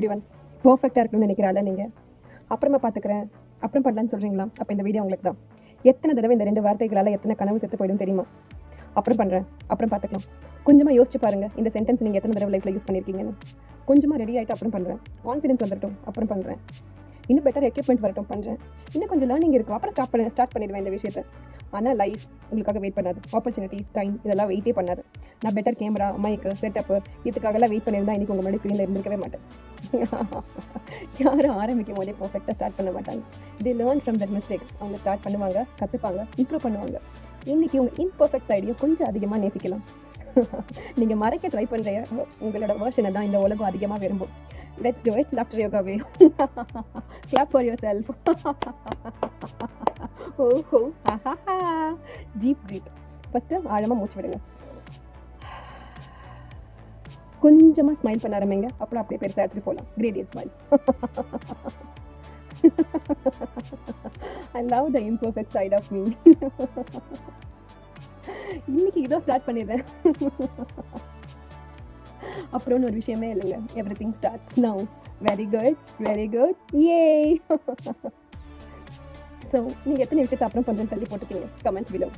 Everyone பர்ஃபெக்டாக இருக்கணும்னு நினைக்கிறாள் நீங்கள். அப்புறமா பார்த்துக்கிறேன், அப்புறம் பண்ணலான்னு சொல்கிறீங்களா? அப்போ இந்த வீடியோ உங்களுக்கு தான். எத்தனை தடவை இந்த 2 வார்த்தைகளால் எத்தனை கனவு செத்து போயிடும் தெரியுமா? அப்புறம் பண்ணுறேன், அப்புறம் பார்த்துக்கலாம். கொஞ்சமாக யோசிச்சு பாருங்கள், இந்த சென்டென்ஸ் நீங்கள் எத்தனை தடவை லைஃப்பில் யூஸ் பண்ணியிருக்கீங்கன்னு. கொஞ்சமாக ரெடி ஆகிட்டு அப்புறம் பண்ணுறேன், கான்ஃபிடன்ஸ் வந்துட்டோம் அப்புறம் பண்ணுறேன், இன்னும் பெட்டர் எக்யூப்மெண்ட் வரட்டும் பண்ணுறேன், இன்னும் கொஞ்சம் லேர்னிங் இருக்கும் அப்புறம் ஸ்டார்ட் பண்ணிடுவேன் இந்த விஷயத்தை. ஆனால் லைஃப் உங்களுக்காக வெயிட் பண்ணாது. ஆப்பர்ச்சுனிட்டிஸ், டைம் இதெல்லாம் வெயிட்டே பண்ணாது. நான் பெட்டர் கேமரா, மைக்கு, செட்டப்பு இதுக்காகலாம் வெயிட் பண்ணியிருந்தா இன்றைக்கி உங்கள் முன்னாடி ஸ்க்ரீனில் இருந்திருக்கவே மாட்டேன். யாரும் ஆரம்பிக்கும் போதே பர்ஃபெக்டாக ஸ்டார்ட் பண்ண மாட்டாங்க. தி லேர்ன் ஃப்ரம் தட் மிஸ்டேக்ஸ். அவங்க ஸ்டார்ட் பண்ணுவாங்க, கற்றுப்பாங்க, இம்ப்ரூவ் பண்ணுவாங்க. இன்றைக்கி உங்கள் இம்பர்ஃபெக்ட் சைடையும் கொஞ்சம் அதிகமாக நேசிக்கலாம். நீங்கள் மறைக்க ட்ரை பண்ணுற உங்களோட வேர்ஷனை தான் இந்த உலகம் அதிகமாக விரும்பும். Let's do it. Laughter yoga way. Clap for yourself. ஓஹோ, டீப் பிரீத். ஃபஸ்ட்டு ஆழமாக மூச்சு விடுங்க. கொஞ்சமாக ஸ்மைல் பண்ண ஆரம்பிங்க, அப்புறம் அப்படியே பெருசாக எடுத்துகிட்டு போகலாம். Gradient smile. I love the imperfect side of me. இன்னைக்கு இதோ ஸ்டார்ட் பண்ணிடுறேன். அப்புறம் ஒரு விஷயமே இல்லைங்க. Everything starts now. Very good, very good, ஏ. ஸோ நீங்கள் எத்தனை விஷயத்தை அப்புறம் பண்ணுறேன்னு தள்ளி போட்டுட்டீங்க? Comment below.